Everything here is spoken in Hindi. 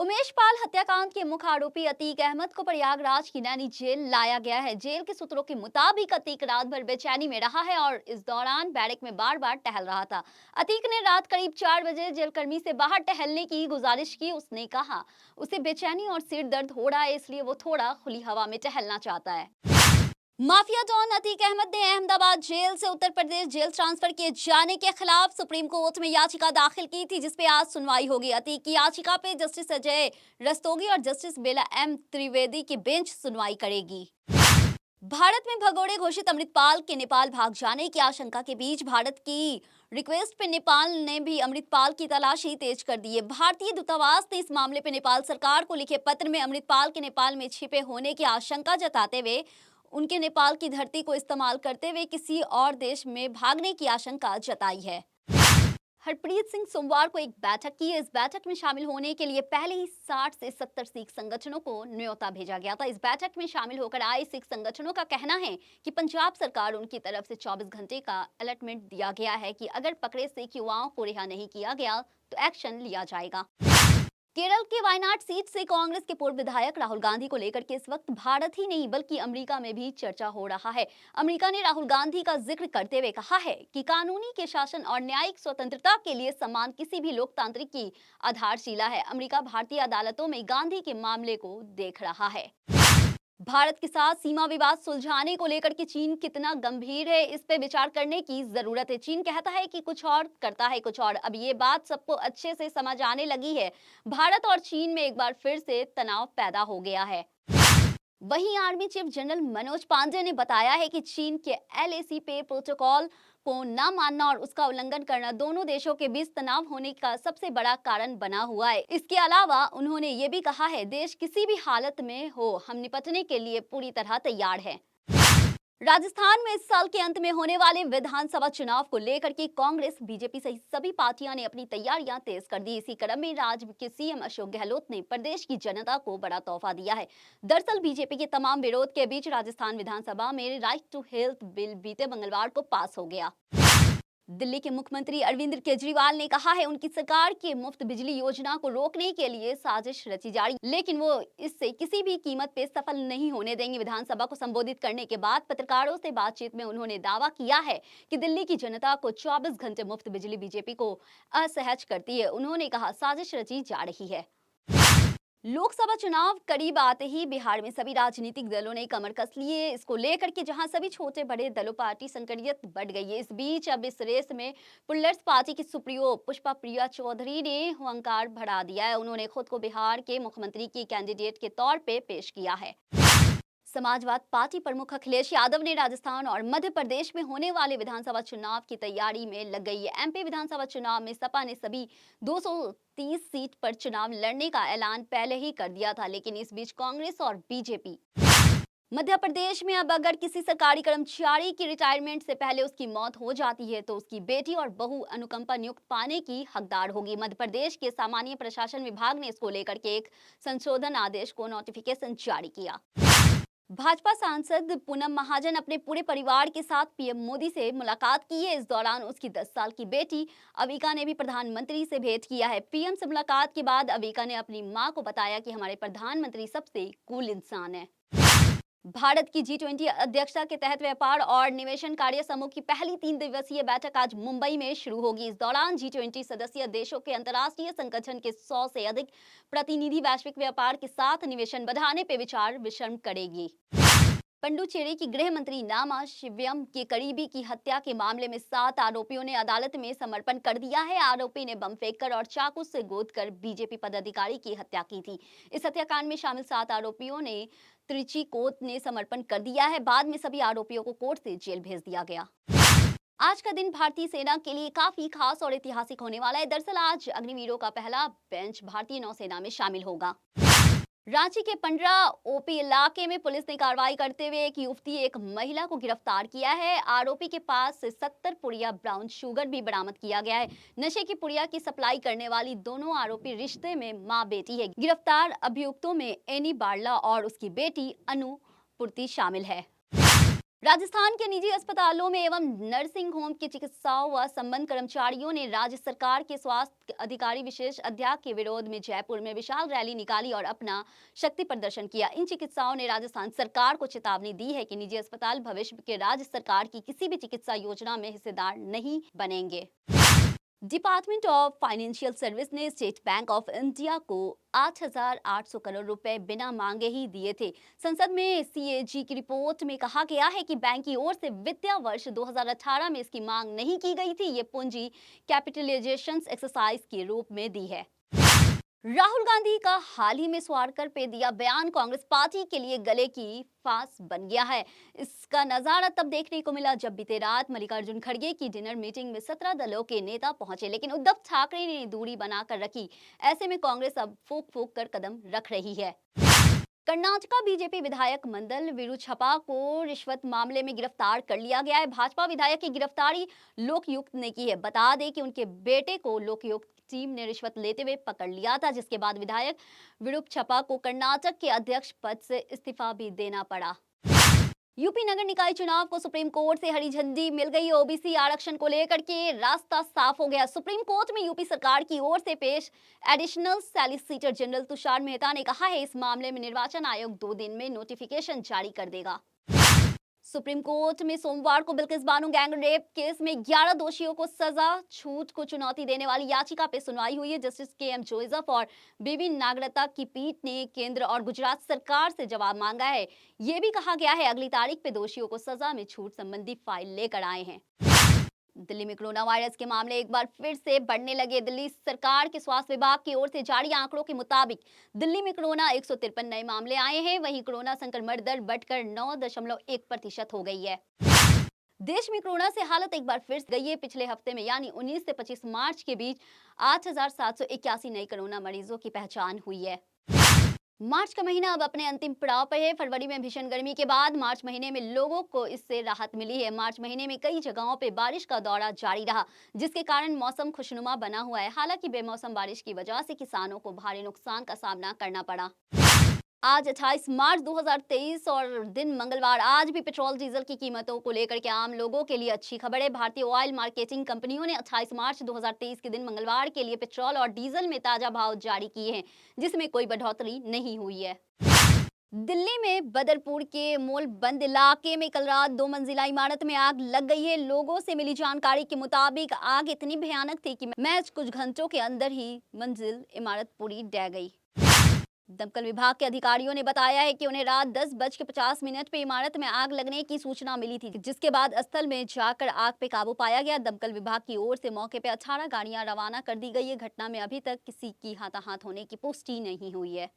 उमेश पाल हत्याकांड के मुख्य आरोपी अतीक अहमद को प्रयागराज की नैनी जेल लाया गया है। जेल के सूत्रों के मुताबिक अतीक रात भर बेचैनी में रहा है और इस दौरान बैरक में बार बार टहल रहा था। अतीक ने रात करीब 4 बजे जेलकर्मी से बाहर टहलने की गुजारिश की। उसने कहा उसे बेचैनी और सिर दर्द हो रहा है, इसलिए वो थोड़ा खुली हवा में टहलना चाहता है। माफिया डॉन अतीक अहमद ने अहमदाबाद जेल से उत्तर प्रदेश जेल ट्रांसफर किए जाने के खिलाफ सुप्रीम कोर्ट में याचिका दाखिल की थी, जिसपे आज सुनवाई होगी। अतीक की याचिका पे जस्टिस अजय रस्तोगी और जस्टिस बेला एम त्रिवेदी की बेंच सुनवाई करेगी। भारत में भगोड़े घोषित अमृतपाल के नेपाल भाग जाने की आशंका के बीच भारत की रिक्वेस्ट पे नेपाल ने भी अमृतपाल की तलाशी तेज कर दी है। भारतीय दूतावास ने इस मामले पे नेपाल सरकार को लिखे पत्र में अमृतपाल के नेपाल में छिपे होने की आशंका जताते हुए उनके नेपाल की धरती को इस्तेमाल करते हुए किसी और देश में भागने की आशंका जताई है। हरप्रीत सिंह सोमवार को एक बैठक की है। इस बैठक में शामिल होने के लिए पहले ही 60 से 70 सिख संगठनों को न्योता भेजा गया था। इस बैठक में शामिल होकर आए सिख संगठनों का कहना है कि पंजाब सरकार उनकी तरफ से 24 घंटे का अलर्टमेंट दिया गया है कि अगर पकड़े सिख युवाओं को रिहा नहीं किया गया तो एक्शन लिया जाएगा। केरल के वायनाड सीट से कांग्रेस के पूर्व विधायक राहुल गांधी को लेकर के इस वक्त भारत ही नहीं बल्कि अमेरिका में भी चर्चा हो रहा है। अमेरिका ने राहुल गांधी का जिक्र करते हुए कहा है कि कानूनी के शासन और न्यायिक स्वतंत्रता के लिए सम्मान किसी भी लोकतांत्रिक की आधारशिला है। अमेरिका भारतीय अदालतों में गांधी के मामले को देख रहा है। भारत के साथ सीमा विवाद सुलझाने को लेकर के चीन कितना गंभीर है, इस पे विचार करने की जरूरत है। चीन कहता है कि कुछ और, करता है कुछ और। अब ये बात सबको अच्छे से समझ आने लगी है। भारत और चीन में एक बार फिर से तनाव पैदा हो गया है। वहीं army chief general Manoj Pande ने बताया है कि चीन के एलएसी पे प्रोटोकॉल को न मानना और उसका उल्लंघन करना दोनों देशों के बीच तनाव होने का सबसे बड़ा कारण बना हुआ है। इसके अलावा उन्होंने ये भी कहा है, देश किसी भी हालत में हो हम निपटने के लिए पूरी तरह तैयार हैं। राजस्थान में इस साल के अंत में होने वाले विधानसभा चुनाव को लेकर के कांग्रेस, बीजेपी सहित सभी पार्टियां ने अपनी तैयारियां तेज कर दी। इसी क्रम में राज्य के सीएम अशोक गहलोत ने प्रदेश की जनता को बड़ा तोहफा दिया है। दरअसल बीजेपी के तमाम विरोध के बीच राजस्थान विधानसभा में राइट टू हेल्थ बिल बीते मंगलवार को पास हो गया। दिल्ली के मुख्यमंत्री अरविंद केजरीवाल ने कहा है उनकी सरकार की मुफ्त बिजली योजना को रोकने के लिए साजिश रची जा रही, लेकिन वो इससे किसी भी कीमत पे सफल नहीं होने देंगे। विधानसभा को संबोधित करने के बाद पत्रकारों से बातचीत में उन्होंने दावा किया है कि दिल्ली की जनता को 24 घंटे मुफ्त बिजली बीजेपी को असहज करती है। उन्होंने कहा साजिश रची जा रही है। लोकसभा चुनाव करीब आते ही बिहार में सभी राजनीतिक दलों ने कमर कस ली है। इसको लेकर के जहां सभी छोटे बड़े दलों पार्टी संकरियत बढ़ गई है। इस बीच अब इस रेस में पुल्लर्स पार्टी की सुप्रीमो पुष्पा प्रिया चौधरी ने हुंकार बढ़ा दिया है। उन्होंने खुद को बिहार के मुख्यमंत्री की कैंडिडेट के तौर पे पेश किया है। समाजवाद पार्टी प्रमुख अखिलेश यादव ने राजस्थान और मध्य प्रदेश में होने वाले विधानसभा चुनाव की तैयारी में लग गई है। एमपी विधानसभा चुनाव में सपा ने सभी 230 सीट पर चुनाव लड़ने का ऐलान पहले ही कर दिया था, लेकिन इस बीच कांग्रेस और बीजेपी मध्य प्रदेश में अब अगर किसी सरकारी कर्मचारी की रिटायरमेंट से पहले उसकी मौत हो जाती है तो उसकी बेटी और बहू अनुकंपा नियुक्त पाने की हकदार होगी। मध्य प्रदेश के सामान्य प्रशासन विभाग ने इसको लेकर के एक संशोधन आदेश को नोटिफिकेशन जारी किया। भाजपा सांसद पूनम महाजन अपने पूरे परिवार के साथ पीएम मोदी से मुलाकात की है। इस दौरान उसकी 10 साल की बेटी अविका ने भी प्रधानमंत्री से भेंट किया है। पीएम से मुलाकात के बाद अविका ने अपनी मां को बताया कि हमारे प्रधानमंत्री सबसे कूल इंसान है। भारत की G20 अध्यक्षता के तहत व्यापार और निवेशन कार्य समूह की पहली 3 दिवसीय बैठक आज मुंबई में शुरू होगी। इस दौरान G20 सदस्य देशों के अंतर्राष्ट्रीय संगठन के 100 से अधिक प्रतिनिधि वैश्विक व्यापार के साथ निवेशन बढ़ाने पर विचार विमर्श करेगी। पुडुचेरी की गृह मंत्री नामा शिवयम के करीबी की हत्या के मामले में 7 आरोपियों ने अदालत में समर्पण कर दिया है। आरोपी ने बम फेंककर और चाकू से गोदकर बीजेपी पदाधिकारी की हत्या की थी। इस हत्याकांड में शामिल 7 आरोपियों ने त्रिची कोर्ट ने समर्पण कर दिया है। बाद में सभी आरोपियों को कोर्ट से जेल भेज दिया गया। आज का दिन भारतीय सेना के लिए काफी खास और ऐतिहासिक होने वाला है। दरअसल आज अग्निवीरों का पहला बेंच भारतीय नौसेना में शामिल होगा। रांची के पंडरा ओपी इलाके में पुलिस ने कार्रवाई करते हुए एक युवती एक महिला को गिरफ्तार किया है। आरोपी के पास से 70 पुड़िया ब्राउन शुगर भी बरामद किया गया है। नशे की पुड़िया की सप्लाई करने वाली दोनों आरोपी रिश्ते में मां बेटी है। गिरफ्तार अभियुक्तों में एनी बार्ला और उसकी बेटी अनु पुर्ती शामिल है। राजस्थान के निजी अस्पतालों में एवं नर्सिंग होम के चिकित्साओं व संबंध कर्मचारियों ने राज्य सरकार के स्वास्थ्य अधिकारी विशेष अध्यादेश के विरोध में जयपुर में विशाल रैली निकाली और अपना शक्ति प्रदर्शन किया। इन चिकित्साओं ने राजस्थान सरकार को चेतावनी दी है कि निजी अस्पताल भविष्य के राज्य सरकार की किसी भी चिकित्सा योजना में हिस्सेदार नहीं बनेंगे। डिपार्टमेंट ऑफ फाइनेंशियल सर्विस ने स्टेट बैंक ऑफ इंडिया को 8,800 करोड़ रुपए बिना मांगे ही दिए थे। संसद में सीएजी की रिपोर्ट में कहा गया है कि बैंक की ओर से वित्तीय वर्ष 2018 में इसकी मांग नहीं की गई थी। ये पूंजी कैपिटलाइजेशन एक्सरसाइज के रूप में दी है। राहुल गांधी का हाल ही में स्वारकर पे दिया बयान कांग्रेस पार्टी के लिए गले की फांस बन गया है। इसका नजारा तब देखने को मिला जब बीते रात मल्लिकार्जुन खड़गे की डिनर मीटिंग में 17 दलों के नेता पहुंचे, लेकिन उद्धव ठाकरे ने दूरी बनाकर रखी। ऐसे में कांग्रेस अब फूंक फूंक कर कदम रख रही है। कर्नाटका बीजेपी विधायक मंडल विरुछप्पा को रिश्वत मामले में गिरफ्तार कर लिया गया है। भाजपा विधायक की गिरफ्तारी लोकायुक्त ने की है। बता दें कि उनके बेटे को लोकायुक्त टीम ने रिश्वत लेते हुए पकड़ लिया था, जिसके बाद विधायक विरुछप्पा को कर्नाटक के अध्यक्ष पद से इस्तीफा भी देना पड़ा। यूपी नगर निकाय चुनाव को सुप्रीम कोर्ट से हरी झंडी मिल गई। ओबीसी आरक्षण को लेकर के रास्ता साफ हो गया। सुप्रीम कोर्ट में यूपी सरकार की ओर से पेश additional solicitor general Tushar Mehta ने कहा है इस मामले में निर्वाचन आयोग 2 दिन में नोटिफिकेशन जारी कर देगा। सुप्रीम कोर्ट में सोमवार को Bilkis Bano gang rape case में 11 दोषियों को सजा छूट को चुनौती देने वाली याचिका पे सुनवाई हुई है। Justice KM. जोसेफ और बीबी नागरता की पीठ ने केंद्र और गुजरात सरकार से जवाब मांगा है। ये भी कहा गया है अगली तारीख पे दोषियों को सजा में छूट संबंधी फाइल लेकर आए हैं। दिल्ली में कोरोना वायरस के मामले एक बार फिर से बढ़ने लगे। दिल्ली सरकार के स्वास्थ्य विभाग की ओर से जारी आंकड़ों के मुताबिक दिल्ली में कोरोना 153 नए मामले आए हैं। वहीं कोरोना संक्रमण दर बढ़कर 9.1% हो गई है। देश में कोरोना से हालत एक बार फिर गई है। पिछले हफ्ते में यानी 19 से 25 मार्च के बीच 8,781 नए कोरोना मरीजों की पहचान हुई है। मार्च का महीना अब अपने अंतिम पड़ाव पर है। फरवरी में भीषण गर्मी के बाद मार्च महीने में लोगों को इससे राहत मिली है। मार्च महीने में कई जगहों पे बारिश का दौर जारी रहा, जिसके कारण मौसम खुशनुमा बना हुआ है। हालांकि बेमौसम बारिश की वजह से किसानों को भारी नुकसान का सामना करना पड़ा। आज 28 मार्च 2023 और दिन मंगलवार। आज भी पेट्रोल डीजल की कीमतों को लेकर के आम लोगों के लिए अच्छी खबर है। भारतीय ऑयल मार्केटिंग कंपनियों ने 28 मार्च 2023 के दिन मंगलवार के लिए पेट्रोल और डीजल में ताजा भाव जारी किए हैं, जिसमें कोई बढ़ोतरी नहीं हुई है। दिल्ली में बदरपुर के मोलबंद इलाके में कल रात 2 मंजिला इमारत में आग लग गई है। लोगों से मिली जानकारी के मुताबिक आग इतनी भयानक थी कि महज कुछ घंटों के अंदर ही मंजिल इमारत पूरी ढह गई। दमकल विभाग के अधिकारियों ने बताया है कि उन्हें रात 10:50 पे इमारत में आग लगने की सूचना मिली थी, जिसके बाद स्थल में जाकर आग पे काबू पाया गया। दमकल विभाग की ओर से मौके पे 18 गाड़ियां रवाना कर दी गई है। घटना में अभी तक किसी की हताहत होने की पुष्टि नहीं हुई है।